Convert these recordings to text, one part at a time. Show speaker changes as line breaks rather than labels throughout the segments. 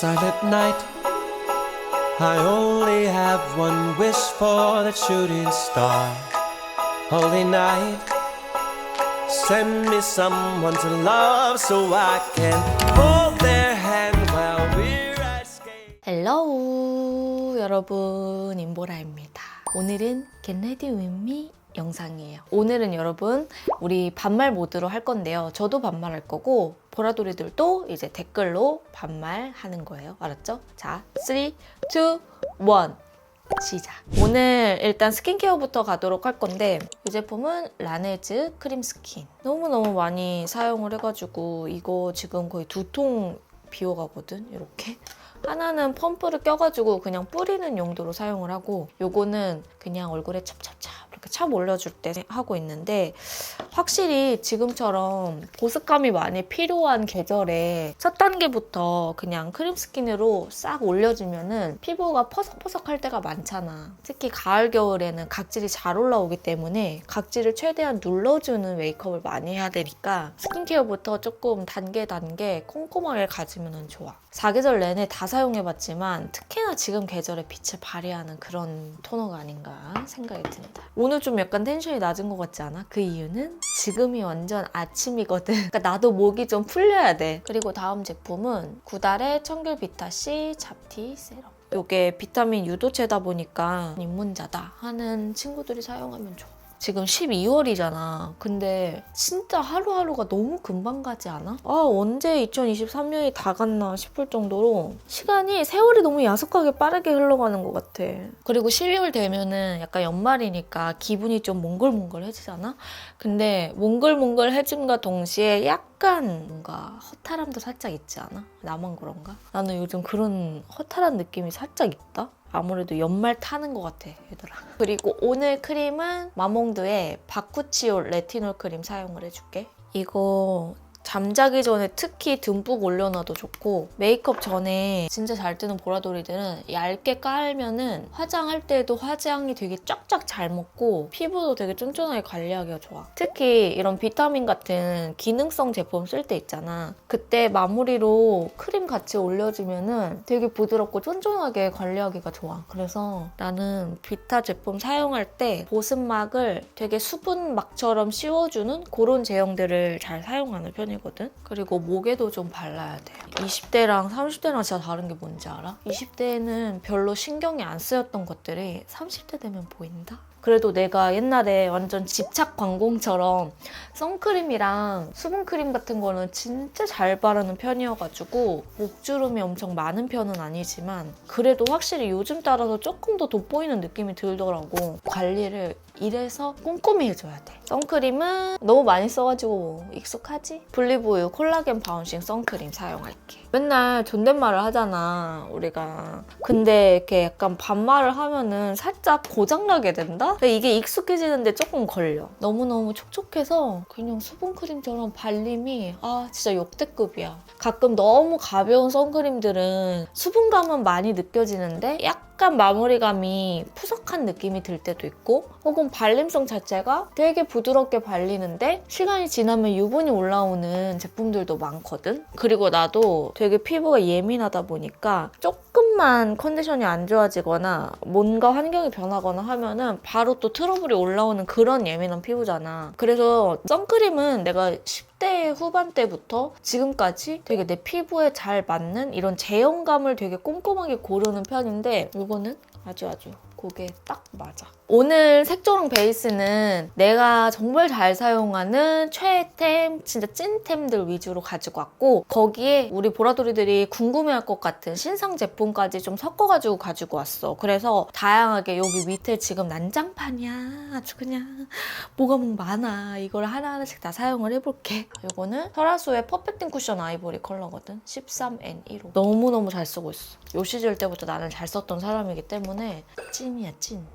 silent night. I only have one wish for that shooting star. Holy night, send me someone to love so I can hold their hand while we're at skate.
헬로우 여러분, 임보라입니다. 오늘은 Get Ready With Me 영상이에요. 오늘은 여러분 우리 반말 모드로 할 건데요. 저도 반말할 거고 보라돌이들도 이제 댓글로 반말하는 거예요. 알았죠? 자, 3, 2, 1 시작! 오늘 일단 스킨케어부터 가도록 할 건데 이 제품은 라네즈 크림 스킨. 너무너무 많이 사용을 해가지고 이거 지금 거의 2통 비워가거든, 이렇게. 하나는 펌프를 껴가지고 그냥 뿌리는 용도로 사용을 하고, 요거는 그냥 얼굴에 찹찹찹 이렇게 찹 올려줄 때 하고 있는데, 확실히 지금처럼 보습감이 많이 필요한 계절에 첫 단계부터 그냥 크림 스킨으로 싹 올려주면은 피부가 퍼석퍼석할 때가 많잖아. 특히 가을 겨울에는 각질이 잘 올라오기 때문에 각질을 최대한 눌러주는 메이크업을 많이 해야 되니까 스킨케어부터 조금 단계 꼼꼼하게 가지면 좋아. 사계절 내내 다 사용해봤지만 특히나 지금 계절에 빛을 발휘하는 그런 토너가 아닌가 생각이 듭니다. 오늘 좀 약간 텐션이 낮은 것 같지 않아? 그 이유는 지금이 완전 아침이거든. 그러니까 나도 목이 좀 풀려야 돼. 그리고 다음 제품은 구달의 청귤 비타C 잡티 세럼. 이게 비타민 유도체다 보니까 입문자다 하는 친구들이 사용하면 좋아. 지금 12월이잖아. 근데 진짜 하루하루가 너무 금방 가지 않아? 언제 2023년이 다 갔나 싶을 정도로 세월이 너무 야속하게 빠르게 흘러가는 것 같아. 그리고 12월 되면은 약간 연말이니까 기분이 좀 몽글몽글해지잖아? 근데 몽글몽글해짐과 동시에 약간 뭔가 허탈함도 살짝 있지 않아? 나만 그런가? 나는 요즘 그런 허탈한 느낌이 살짝 있다? 아무래도 연말 타는 것 같아, 얘들아. 그리고 오늘 크림은 마몽드의 바쿠치올 레티놀 크림 사용을 해줄게. 이거 잠자기 전에 특히 듬뿍 올려놔도 좋고, 메이크업 전에 진짜 잘 뜨는 보라돌이들은 얇게 깔면은 화장할 때도 화장이 되게 쫙쫙 잘 먹고 피부도 되게 쫀쫀하게 관리하기가 좋아. 특히 이런 비타민 같은 기능성 제품 쓸 때 있잖아. 그때 마무리로 크림 같이 올려주면은 되게 부드럽고 쫀쫀하게 관리하기가 좋아. 그래서 나는 비타 제품 사용할 때 보습막을 되게 수분막처럼 씌워주는 그런 제형들을 잘 사용하는 편이거든. 그리고 목에도 좀 발라야 돼. 20대랑 30대랑 진짜 다른 게 뭔지 알아? 20대에는 별로 신경이 안 쓰였던 것들이 30대 되면 보인다? 그래도 내가 옛날에 완전 집착 관공처럼 선크림이랑 수분크림 같은 거는 진짜 잘 바르는 편이어가지고 목주름이 엄청 많은 편은 아니지만 그래도 확실히 요즘 따라서 조금 더 돋보이는 느낌이 들더라고. 관리를 이래서 꼼꼼히 해줘야 돼. 선크림은 너무 많이 써가지고 익숙하지? 블리브유 콜라겐 바운싱 선크림 사용할게. 맨날 존댓말을 하잖아, 우리가. 근데 이렇게 약간 반말을 하면은 살짝 고장나게 된다? 이게 익숙해지는데 조금 걸려. 너무너무 촉촉해서 그냥 수분크림처럼 발림이 진짜 역대급이야. 가끔 너무 가벼운 선크림들은 수분감은 많이 느껴지는데 약간 마무리감이 푸석한 느낌이 들 때도 있고, 혹은 발림성 자체가 되게 부드럽게 발리는데 시간이 지나면 유분이 올라오는 제품들도 많거든. 그리고 나도 되게 피부가 예민하다 보니까 조금만 컨디션이 안 좋아지거나 뭔가 환경이 변하거나 하면은 바로 또 트러블이 올라오는 그런 예민한 피부잖아. 그래서 선크림은 내가 10대 후반대부터 지금까지 되게 내 피부에 잘 맞는 이런 제형감을 되게 꼼꼼하게 고르는 편인데 이거는 아주 그게 딱 맞아. 오늘 색조랑 베이스는 내가 정말 잘 사용하는 최애템, 진짜 찐템들 위주로 가지고 왔고, 거기에 우리 보라돌이들이 궁금해할 것 같은 신상 제품까지 좀 섞어가지고 가지고 왔어. 그래서 다양하게 여기 밑에 지금 난장판이야. 아주 그냥 뭐가 많아. 이걸 하나하나씩 다 사용을 해볼게. 이거는 설화수의 퍼펙팅 쿠션 아이보리 컬러거든. 13N15. 너무너무 잘 쓰고 있어. 요 시절 때부터 나는 잘 썼던 사람이기 때문에 찐이야, 찐.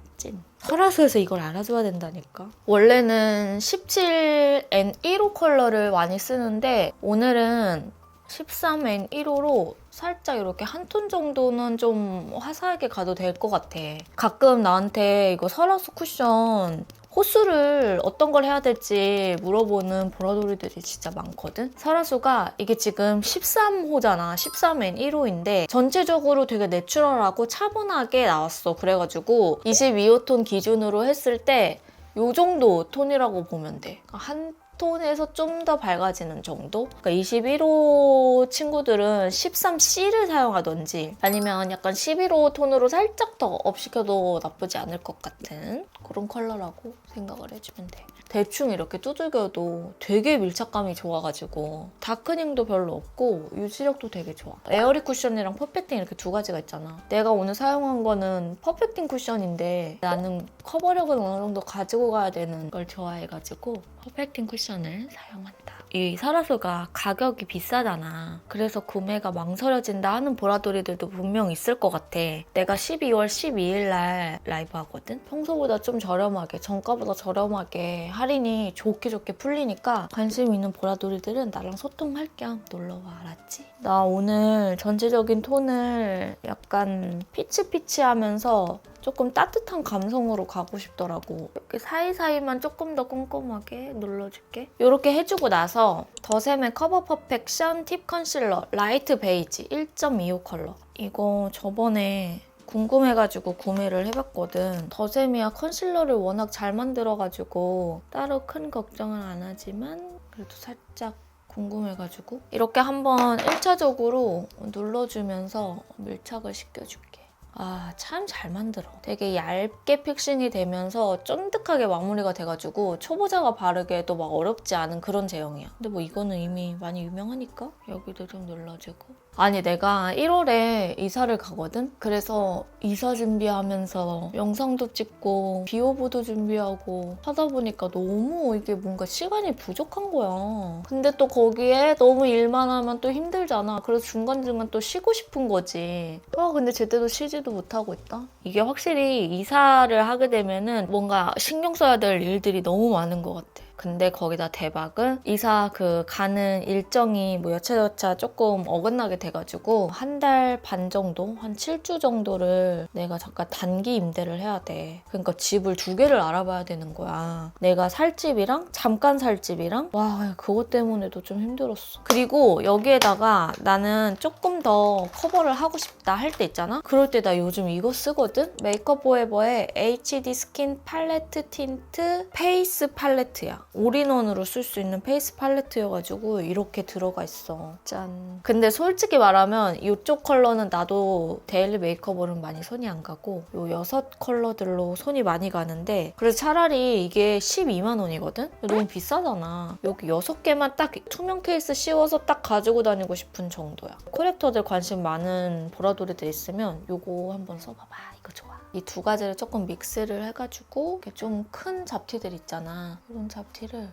설화수에서 이걸 알아줘야 된다니까. 원래는 17N15 컬러를 많이 쓰는데 오늘은 13N15로 살짝 이렇게 한 톤 정도는 좀 화사하게 가도 될 것 같아. 가끔 나한테 이거 설화수 쿠션 호수를 어떤 걸 해야 될지 물어보는 보라돌이들이 진짜 많거든. 설화수가 이게 지금 13호잖아. 13N 1호인데 전체적으로 되게 내추럴하고 차분하게 나왔어. 그래가지고 22호 톤 기준으로 했을 때 요 정도 톤이라고 보면 돼. 한 톤에서 좀 더 밝아지는 정도? 그러니까 21호 친구들은 13C를 사용하던지 아니면 약간 11호 톤으로 살짝 더 업시켜도 나쁘지 않을 것 같은 그런 컬러라고 생각을 해주면 돼. 대충 이렇게 두들겨도 되게 밀착감이 좋아가지고 다크닝도 별로 없고 유지력도 되게 좋아. 에어리 쿠션이랑 퍼펙팅 이렇게 두 가지가 있잖아. 내가 오늘 사용한 거는 퍼펙팅 쿠션인데 나는 커버력은 어느 정도 가지고 가야 되는 걸 좋아해가지고 퍼펙팅 쿠션을 사용한다. 이 설화수가 가격이 비싸잖아. 그래서 구매가 망설여진다 하는 보라돌이들도 분명 있을 것 같아. 내가 12월 12일 날 라이브 하거든? 평소보다 좀 저렴하게, 정가보다 저렴하게 할인이 좋게 풀리니까 관심 있는 보라돌이들은 나랑 소통할 겸 놀러와, 알았지? 나 오늘 전체적인 톤을 약간 피치피치하면서 조금 따뜻한 감성으로 가고 싶더라고. 이렇게 사이사이만 조금 더 꼼꼼하게 눌러줄게. 이렇게 해주고 나서 더샘의 커버 퍼펙션 팁 컨실러 라이트 베이지 1.25 컬러. 이거 저번에 궁금해가지고 구매를 해봤거든. 더샘이야 컨실러를 워낙 잘 만들어가지고 따로 큰 걱정은 안 하지만 그래도 살짝 궁금해가지고 이렇게 한번 1차적으로 눌러주면서 밀착을 시켜줄게. 아, 참 잘 만들어. 되게 얇게 픽싱이 되면서 쫀득하게 마무리가 돼가지고 초보자가 바르기에도 막 어렵지 않은 그런 제형이야. 근데 뭐 이거는 이미 많이 유명하니까 여기도 좀 눌러주고. 아니, 내가 1월에 이사를 가거든? 그래서 이사 준비하면서 영상도 찍고 비오보도 준비하고 하다 보니까 너무 이게 뭔가 시간이 부족한 거야. 근데 또 거기에 너무 일만 하면 또 힘들잖아. 그래서 중간중간 또 쉬고 싶은 거지. 근데 제대로 쉬지도 못하고 있다. 이게 확실히 이사를 하게 되면은 뭔가 신경 써야 될 일들이 너무 많은 것 같아. 근데 거기다 대박은 이사 가는 일정이 뭐 여차저차 조금 어긋나게 돼가지고 한 달 반 정도? 한 7주 정도를 내가 잠깐 단기 임대를 해야 돼. 그러니까 집을 2개를 알아봐야 되는 거야. 내가 살 집이랑 잠깐 살 집이랑 와, 그것 때문에도 좀 힘들었어. 그리고 여기에다가 나는 조금 더 커버를 하고 싶다 할 때 있잖아? 그럴 때 나 요즘 이거 쓰거든? 메이크업 포에버의 HD 스킨 팔레트 틴트 페이스 팔레트야. 올인원으로 쓸 수 있는 페이스 팔레트여가지고 이렇게 들어가 있어. 짠. 근데 솔직히 말하면 이쪽 컬러는 나도 데일리 메이크업으로는 많이 손이 안 가고 이 6 컬러들로 손이 많이 가는데 그래서 차라리 이게 12만 원이거든? 너무 비싸잖아. 여기 6개만 딱 투명 케이스 씌워서 딱 가지고 다니고 싶은 정도야. 코렉터들 관심 많은 보라돌이들 있으면 이거 한번 써봐봐. 이거 좋아. 이 두 가지를 조금 믹스를 해가지고 이렇게 좀 큰 잡티들 있잖아. 이런 잡티를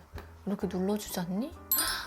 이렇게 눌러주잖니?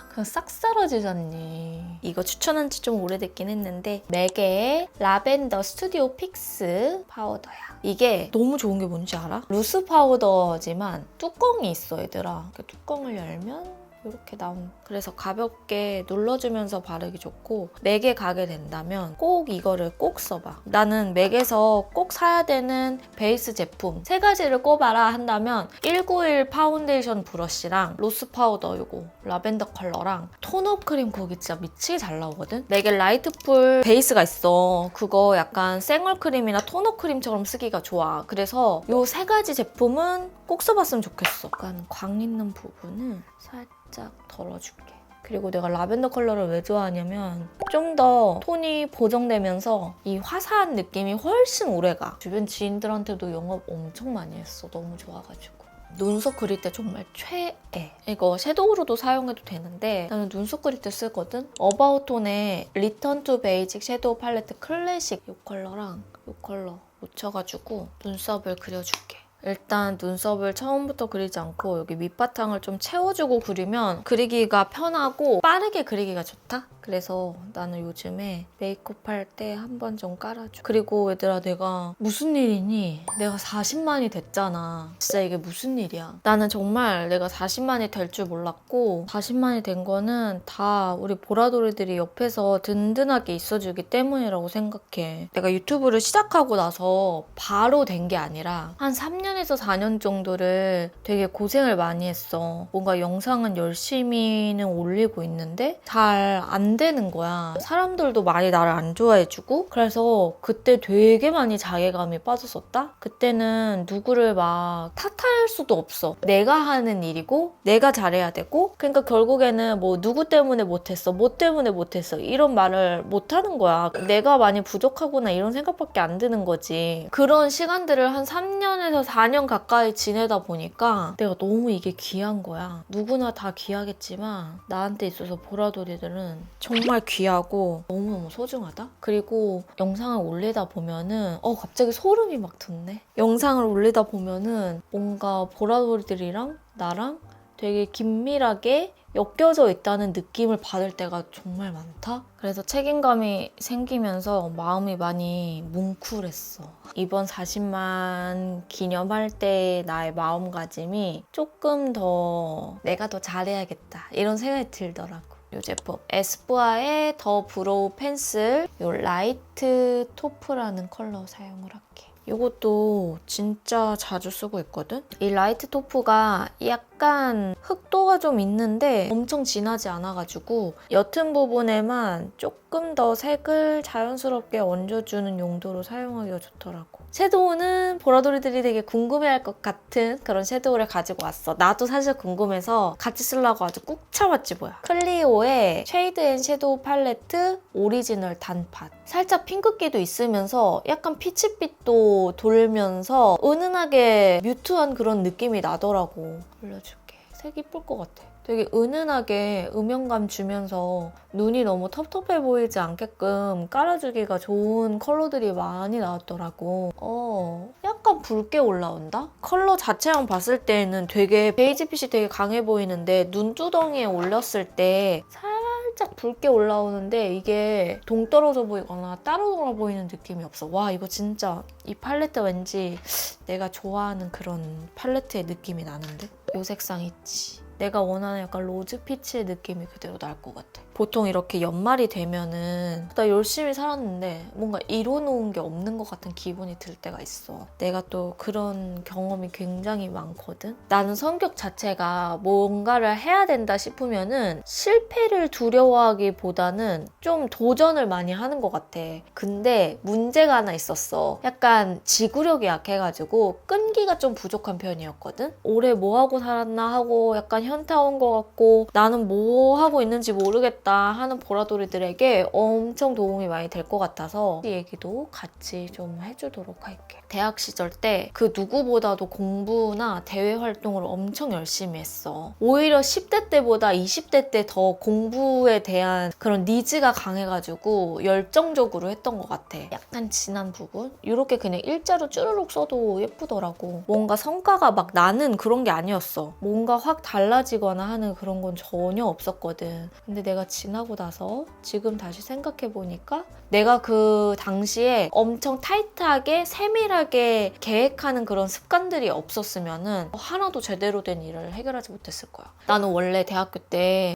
그냥 싹 사라지잖니. 이거 추천한 지 좀 오래됐긴 했는데 맥의 라벤더 스튜디오 픽스 파우더야. 이게 너무 좋은 게 뭔지 알아? 루스 파우더지만 뚜껑이 있어, 얘들아. 이렇게 뚜껑을 열면 이렇게 나온. 그래서 가볍게 눌러주면서 바르기 좋고 맥에 가게 된다면 꼭 이거를 꼭 써봐. 나는 맥에서 꼭 사야 되는 베이스 제품 3가지를 꼽아라 한다면 191 파운데이션 브러쉬랑 로스 파우더 요거 라벤더 컬러랑 톤업 크림 거기 진짜 미치게 잘 나오거든? 맥에 라이트풀 베이스가 있어. 그거 약간 생얼 크림이나 톤업 크림처럼 쓰기가 좋아. 그래서 요 3가지 제품은 꼭 써봤으면 좋겠어. 약간 광 있는 부분을 살짝 덜어줄게. 그리고 내가 라벤더 컬러를 왜 좋아하냐면 좀 더 톤이 보정되면서 이 화사한 느낌이 훨씬 오래가. 주변 지인들한테도 영업 엄청 많이 했어. 너무 좋아가지고. 눈썹 그릴 때 정말 최애. 이거 섀도우로도 사용해도 되는데 나는 눈썹 그릴 때 쓰거든? 어바웃톤의 리턴 투 베이직 섀도우 팔레트 클래식 이 컬러랑 이 컬러 묻혀가지고 눈썹을 그려줄게. 일단 눈썹을 처음부터 그리지 않고 여기 밑바탕을 좀 채워주고 그리면 그리기가 편하고 빠르게 그리기가 좋다? 그래서 나는 요즘에 메이크업 할 때 한 번 좀 깔아줘. 그리고 얘들아, 내가 무슨 일이니? 내가 40만이 됐잖아. 진짜 이게 무슨 일이야. 나는 정말 내가 40만이 될 줄 몰랐고 40만이 된 거는 다 우리 보라돌이들이 옆에서 든든하게 있어주기 때문이라고 생각해. 내가 유튜브를 시작하고 나서 바로 된 게 아니라 한 3년 3년에서 4년 정도를 되게 고생을 많이 했어. 뭔가 영상은 열심히는 올리고 있는데 잘 안 되는 거야. 사람들도 많이 나를 안 좋아해주고 그래서 그때 되게 많이 자괴감이 빠졌었다? 그때는 누구를 막 탓할 수도 없어. 내가 하는 일이고 내가 잘해야 되고 그러니까 결국에는 뭐 누구 때문에 못했어, 뭐 때문에 못했어 이런 말을 못하는 거야. 내가 많이 부족하구나 이런 생각밖에 안 드는 거지. 그런 시간들을 한 3년에서 4년 가까이 지내다 보니까 내가 너무 이게 귀한 거야. 누구나 다 귀하겠지만 나한테 있어서 보라돌이들은 정말 귀하고 너무너무 소중하다? 그리고 영상을 올리다 보면은 갑자기 소름이 막 돋네. 영상을 올리다 보면은 뭔가 보라돌이들이랑 나랑 되게 긴밀하게 엮여져 있다는 느낌을 받을 때가 정말 많다. 그래서 책임감이 생기면서 마음이 많이 뭉클했어. 이번 40만 기념할 때 나의 마음가짐이 조금 더 내가 더 잘해야겠다 이런 생각이 들더라고. 이 제품 에스쁘아의 더 브로우 펜슬 이 라이트 토프라는 컬러 사용을 할게. 이것도 진짜 자주 쓰고 있거든? 이 라이트 토프가 약간 흑도가 좀 있는데 엄청 진하지 않아가지고 옅은 부분에만 조금 더 색을 자연스럽게 얹어주는 용도로 사용하기가 좋더라고. 섀도우는 보라돌이들이 되게 궁금해할 것 같은 그런 섀도우를 가지고 왔어. 나도 사실 궁금해서 같이 쓰려고 아주 꾹 참았지 뭐야. 클리오의 쉐이드 앤 섀도우 팔레트 오리지널 단팥. 살짝 핑크기도 있으면서 약간 피치빛도 돌면서 은은하게 뮤트한 그런 느낌이 나더라고. 올려줄게. 색 이쁠 것 같아. 되게 은은하게 음영감 주면서 눈이 너무 텁텁해 보이지 않게끔 깔아주기가 좋은 컬러들이 많이 나왔더라고. 약간 붉게 올라온다? 컬러 자체만 봤을 때는 되게 베이지빛이 되게 강해 보이는데 눈두덩이에 올렸을 때 살짝 붉게 올라오는데 이게 동떨어져 보이거나 따로 돌아 보이는 느낌이 없어. 와, 이거 진짜 이 팔레트 왠지 내가 좋아하는 그런 팔레트의 느낌이 나는데? 요 색상 있지. 내가 원하는 약간 로즈 피치의 느낌이 그대로 날 것 같아. 보통 이렇게 연말이 되면은 나 열심히 살았는데 뭔가 이뤄놓은 게 없는 것 같은 기분이 들 때가 있어. 내가 또 그런 경험이 굉장히 많거든. 나는 성격 자체가 뭔가를 해야 된다 싶으면은 실패를 두려워하기보다는 좀 도전을 많이 하는 것 같아. 근데 문제가 하나 있었어. 약간 지구력이 약해가지고 끈기가 좀 부족한 편이었거든. 올해 뭐 하고 살았나 하고 약간 현타 온 것 같고 나는 뭐 하고 있는지 모르겠다 하는 보라돌이들에게 엄청 도움이 많이 될 것 같아서 이 얘기도 같이 좀 해주도록 할게. 대학 시절 때 그 누구보다도 공부나 대외 활동을 엄청 열심히 했어. 오히려 10대 때보다 20대 때 더 공부에 대한 그런 니즈가 강해가지고 열정적으로 했던 것 같아. 약간 진한 부분? 이렇게 그냥 일자로 쭈르륵 써도 예쁘더라고. 뭔가 성과가 막 나는 그런 게 아니었어. 뭔가 확 달라지거나 하는 그런 건 전혀 없었거든. 근데 내가 지나고 나서 지금 다시 생각해보니까 내가 그 당시에 엄청 타이트하게 세밀하게 계획하는 그런 습관들이 없었으면은 하나도 제대로 된 일을 해결하지 못했을 거야. 나는 원래 대학교 때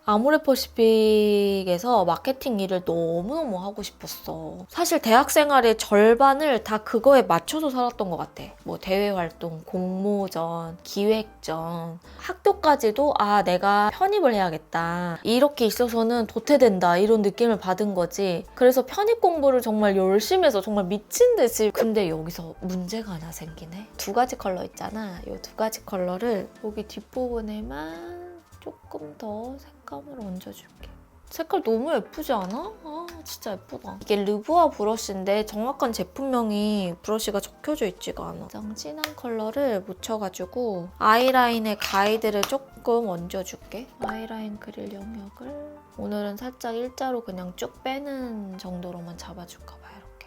아모레퍼시픽에서 마케팅 일을 너무너무 하고 싶었어. 사실 대학 생활의 절반을 다 그거에 맞춰서 살았던 것 같아. 뭐 대외활동, 공모전, 기획전, 학교까지도 내가 편입을 해야겠다. 이렇게 있어서는 도태된다 이런 느낌을 받은 거지. 그래서 편입 공부를 정말 열심히 해서 정말 미친 듯이. 근데 여기서 문제가 하나 생기네. 두 가지 컬러 있잖아. 이 두 가지 컬러를 여기 뒷부분에만 조금 더 색감을 얹어줄게. 색깔 너무 예쁘지 않아? 진짜 예쁘다. 이게 르부아 브러쉬인데 정확한 제품명이 브러쉬가 적혀져 있지가 않아. 가장 진한 컬러를 묻혀가지고 아이라인에 가이드를 조금 얹어줄게. 아이라인 그릴 영역을 오늘은 살짝 일자로 그냥 쭉 빼는 정도로만 잡아줄까 봐.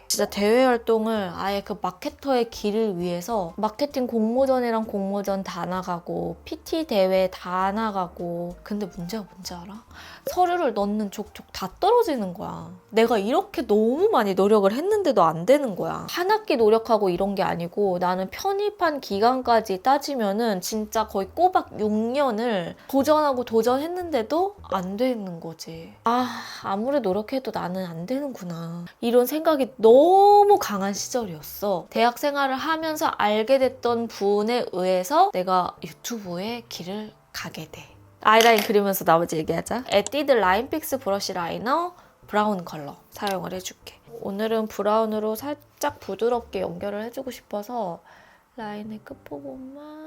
진짜 대외 활동을 아예 그 마케터의 길을 위해서 마케팅 공모전이랑 공모전 다 나가고 PT 대회 다 나가고. 근데 문제가 뭔지 알아? 서류를 넣는 족족 다 떨어지는 거야. 내가 이렇게 너무 많이 노력을 했는데도 안 되는 거야. 한 학기 노력하고 이런 게 아니고 나는 편입한 기간까지 따지면은 진짜 거의 꼬박 6년을 도전하고 도전했는데도 안 되는 거지. 아무리 노력해도 나는 안 되는구나. 이런 생각이 너무 너무 강한 시절이었어. 대학 생활을 하면서 알게 됐던 분에 의해서 내가 유튜브에 길을 가게 돼. 아이라인 그리면서 나머지 얘기하자. 에뛰드 라인픽스 브러쉬 라이너 브라운 컬러 사용을 해줄게. 오늘은 브라운으로 살짝 부드럽게 연결을 해주고 싶어서 라인의 끝부분만.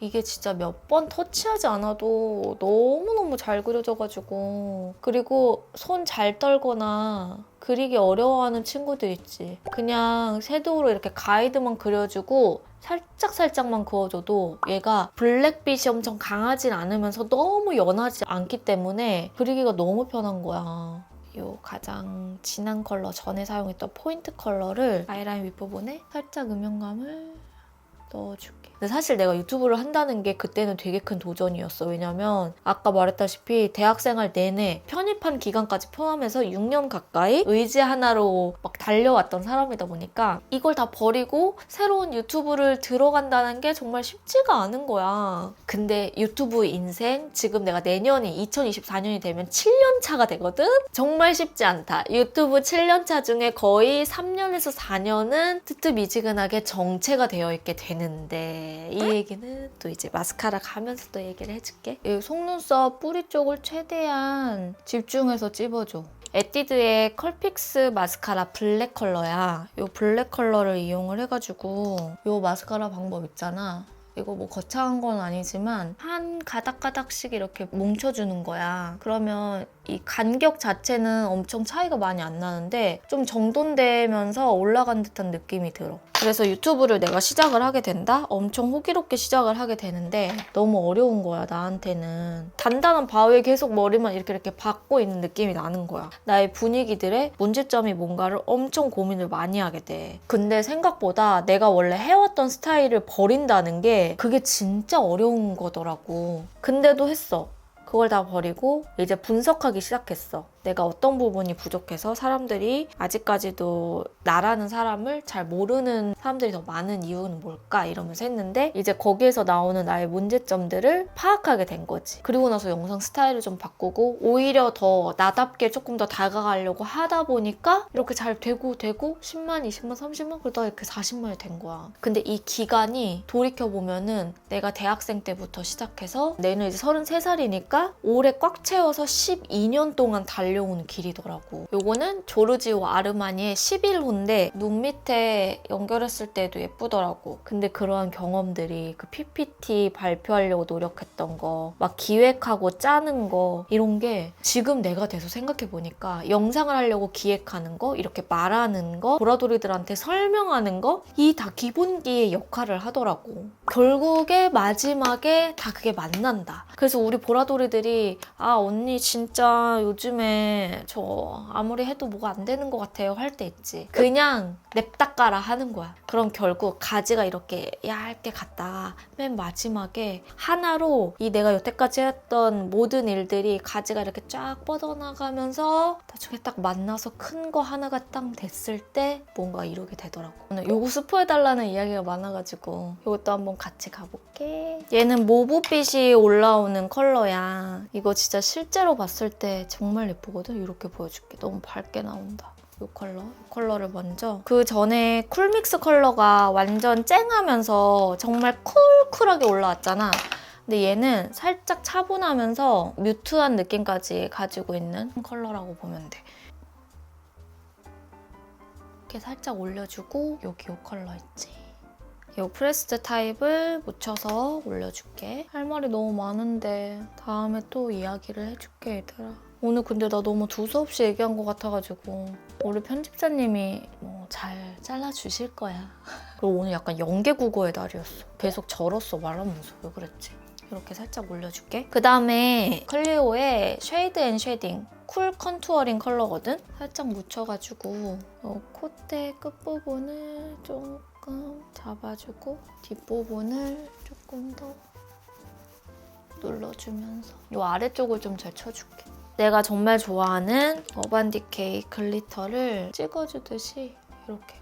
이게 진짜 몇 번 터치하지 않아도 너무너무 잘 그려져가지고. 그리고 손 잘 떨거나 그리기 어려워하는 친구들 있지. 그냥 섀도우로 이렇게 가이드만 그려주고 살짝살짝만 그어줘도 얘가 블랙빛이 엄청 강하진 않으면서 너무 연하지 않기 때문에 그리기가 너무 편한 거야. 이 가장 진한 컬러, 전에 사용했던 포인트 컬러를 아이라인 윗부분에 살짝 음영감을 넣어줄게. 근데 사실 내가 유튜브를 한다는 게 그때는 되게 큰 도전이었어. 왜냐면 아까 말했다시피 대학생활 내내 편입한 기간까지 포함해서 6년 가까이 의지 하나로 막 달려왔던 사람이다 보니까 이걸 다 버리고 새로운 유튜브를 들어간다는 게 정말 쉽지가 않은 거야. 근데 유튜브 인생, 지금 내가 내년이 2024년이 되면 7년 차가 되거든? 정말 쉽지 않다. 유튜브 7년 차 중에 거의 3년에서 4년은 뜨뜻미지근하게 정체가 되어 있게 되는데 이 얘기는 또 이제 마스카라 가면서 또 얘기를 해줄게. 이 속눈썹 뿌리 쪽을 최대한 집중해서 찝어줘. 에뛰드의 컬픽스 마스카라 블랙 컬러야. 이 블랙 컬러를 이용을 해가지고 이 마스카라 방법 있잖아. 이거 뭐 거창한 건 아니지만 한 가닥가닥씩 이렇게 뭉쳐주는 거야. 그러면 이 간격 자체는 엄청 차이가 많이 안 나는데 좀 정돈되면서 올라간 듯한 느낌이 들어. 그래서 유튜브를 내가 시작을 하게 된다? 엄청 호기롭게 시작을 하게 되는데 너무 어려운 거야, 나한테는. 단단한 바위에 계속 머리만 이렇게 박고 있는 느낌이 나는 거야. 나의 분위기들의 문제점이 뭔가를 엄청 고민을 많이 하게 돼. 근데 생각보다 내가 원래 해왔던 스타일을 버린다는 게 그게 진짜 어려운 거더라고. 근데도 했어. 그걸 다 버리고 이제 분석하기 시작했어. 내가 어떤 부분이 부족해서 사람들이 아직까지도 나라는 사람을 잘 모르는 사람들이 더 많은 이유는 뭘까 이러면서 했는데 이제 거기에서 나오는 나의 문제점들을 파악하게 된 거지. 그리고 나서 영상 스타일을 좀 바꾸고 오히려 더 나답게 조금 더 다가가려고 하다 보니까 이렇게 잘 되고 10만, 20만, 30만 그러다가 이렇게 40만이 된 거야. 근데 이 기간이 돌이켜보면은 내가 대학생 때부터 시작해서 내는 이제 33살이니까 올해 꽉 채워서 12년 동안 달려온 길이더라고. 요거는 조르지오 아르마니의 11호인데 눈 밑에 연결했을 때도 예쁘더라고. 근데 그러한 경험들이 그 PPT 발표하려고 노력했던 거, 막 기획하고 짜는 거 이런 게 지금 내가 돼서 생각해보니까 영상을 하려고 기획하는 거, 이렇게 말하는 거, 보라돌이들한테 설명하는 거 이 다 기본기의 역할을 하더라고. 결국에 마지막에 다 그게 만난다. 그래서 우리 보라돌이들이 아 언니 진짜 요즘에 저 아무리 해도 뭐가 안 되는 것 같아요 할 때 있지. 그냥 냅다 까라 하는 거야. 그럼 결국 가지가 이렇게 얇게 갔다가 맨 마지막에 하나로 이 내가 여태까지 했던 모든 일들이 가지가 이렇게 쫙 뻗어나가면서 나중에 딱 만나서 큰 거 하나가 딱 됐을 때 뭔가 이루게 되더라고. 오늘 요거 스포해달라는 이야기가 많아가지고 이것도 한번 같이 가볼게. 얘는 모브빛이 올라오는 컬러야. 이거 진짜 실제로 봤을 때 정말 예쁘거든. 이렇게 보여줄게. 너무 밝게 나온다. 이 컬러를 먼저. 그 전에 쿨믹스 컬러가 완전 쨍하면서 정말 쿨쿨하게 올라왔잖아. 근데 얘는 살짝 차분하면서 뮤트한 느낌까지 가지고 있는 컬러라고 보면 돼. 이렇게 살짝 올려주고 여기 이 컬러 있지. 이 프레스드 타입을 묻혀서 올려줄게. 할 말이 너무 많은데 다음에 또 이야기를 해줄게 얘들아. 오늘 근데 나 너무 두서없이 얘기한 것 같아가지고 우리 편집자님이 뭐 잘 잘라주실 거야. 그리고 오늘 약간 연계국어의 날이었어. 계속 절었어 말하면서. 왜 그랬지? 이렇게 살짝 올려줄게. 그 다음에 클리오의 쉐이드 앤 쉐딩 쿨 컨투어링 컬러거든? 살짝 묻혀가지고 콧대 끝부분을 조금 잡아주고 뒷부분을 조금 더 눌러주면서 이 아래쪽을 좀 잘 쳐줄게. 내가 정말 좋아하는 어반디케이 글리터를 찍어주듯이 이렇게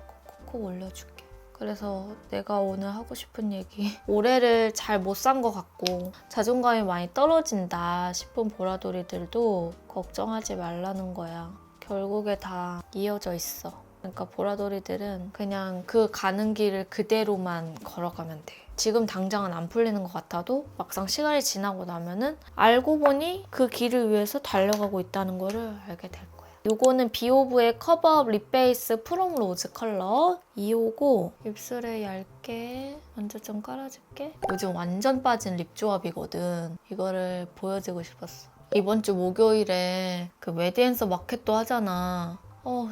콕콕콕 올려줄게. 그래서 내가 오늘 하고 싶은 얘기, 올해를 잘 못 산 것 같고 자존감이 많이 떨어진다 싶은 보라돌이들도 걱정하지 말라는 거야. 결국에 다 이어져 있어. 그러니까 보라돌이들은 그냥 그 가는 길을 그대로만 걸어가면 돼. 지금 당장은 안 풀리는 것 같아도 막상 시간이 지나고 나면은 알고 보니 그 길을 위해서 달려가고 있다는 거를 알게 될 거야. 요거는 비오브의 커버업 립 베이스 프롬 로즈 컬러 2호고 입술에 얇게 먼저 좀 깔아줄게. 요즘 완전 빠진 립 조합이거든. 이거를 보여주고 싶었어. 이번 주 목요일에 그 메디앤서 마켓도 하잖아.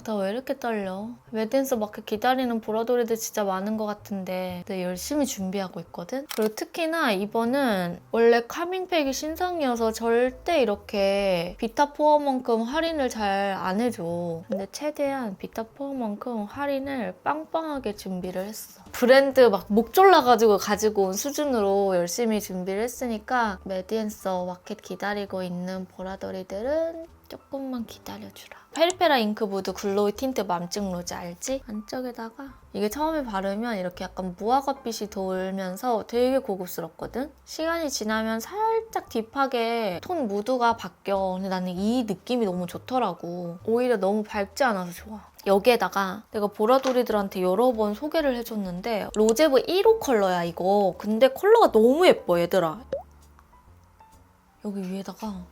나 왜 이렇게 떨려? 메디앤서 마켓 기다리는 보라돌이들 진짜 많은 것 같은데 근데 열심히 준비하고 있거든? 그리고 특히나 이번은 원래 카밍팩이 신상이어서 절대 이렇게 비타포어만큼 할인을 잘 안 해줘. 근데 최대한 비타포어만큼 할인을 빵빵하게 준비를 했어. 브랜드 막 목 졸라가지고 가지고 온 수준으로 열심히 준비를 했으니까 메디앤서 마켓 기다리고 있는 보라돌이들은 조금만 기다려주라. 페리페라 잉크 무드 글로이 틴트 맘찍 로즈 알지? 안쪽에다가 이게 처음에 바르면 이렇게 약간 무화과빛이 돌면서 되게 고급스럽거든? 시간이 지나면 살짝 딥하게 톤 무드가 바뀌어. 근데 나는 이 느낌이 너무 좋더라고. 오히려 너무 밝지 않아서 좋아. 여기에다가 내가 보라돌이들한테 여러 번 소개를 해줬는데 로제브 1호 컬러야 이거. 근데 컬러가 너무 예뻐 얘들아. 여기 위에다가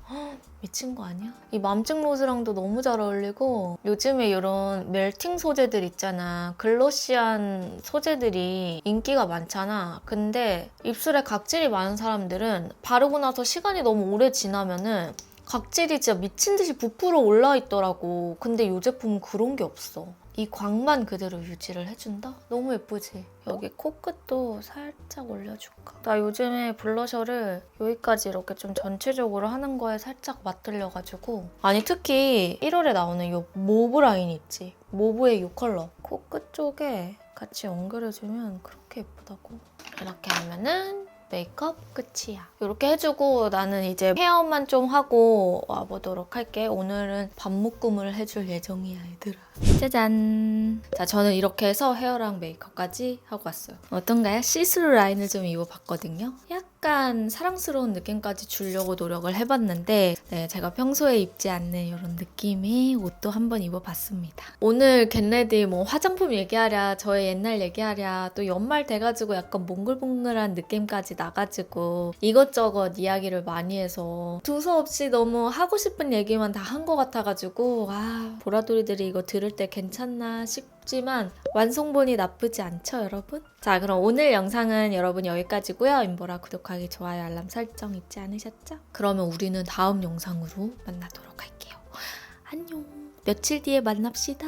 미친 거 아니야? 이 맘찍 로즈랑도 너무 잘 어울리고 요즘에 이런 멜팅 소재들 있잖아. 글로시한 소재들이 인기가 많잖아. 근데 입술에 각질이 많은 사람들은 바르고 나서 시간이 너무 오래 지나면은 각질이 진짜 미친 듯이 부풀어 올라 있더라고. 근데 이 제품은 그런 게 없어. 이 광만 그대로 유지를 해준다? 너무 예쁘지? 여기 코끝도 살짝 올려줄까? 나 요즘에 블러셔를 여기까지 이렇게 좀 전체적으로 하는 거에 살짝 맛들려가지고 아니 특히 1월에 나오는 이 모브 라인 있지? 모브의 이 컬러 코끝 쪽에 같이 연결해주면 그렇게 예쁘다고. 이렇게 하면은 메이크업 끝이야. 이렇게 해주고 나는 이제 헤어만 좀 하고 와보도록 할게. 오늘은 반묶음을 해줄 예정이야 얘들아. 짜잔. 자, 저는 이렇게 해서 헤어랑 메이크업까지 하고 왔어요. 어떤가요? 시스루 라인을 좀 입어봤거든요. 약간 사랑스러운 느낌까지 주려고 노력을 해봤는데 네, 제가 평소에 입지 않는 이런 느낌의 옷도 한번 입어봤습니다. 오늘 겟레디 뭐 화장품 얘기하랴 저의 옛날 얘기하랴 또 연말 돼가지고 약간 몽글몽글한 느낌까지 나가지고 이것저것 이야기를 많이 해서 두서없이 너무 하고 싶은 얘기만 다 한 것 같아가지고 보라돌이들이 이거 들을 때 괜찮나 싶지만 완성본이 나쁘지 않죠 여러분? 자 그럼 오늘 영상은 여러분 여기까지고요. 임보라 구독하기, 좋아요, 알람 설정 잊지 않으셨죠? 그러면 우리는 다음 영상으로 만나도록 할게요. 안녕. 며칠 뒤에 만납시다.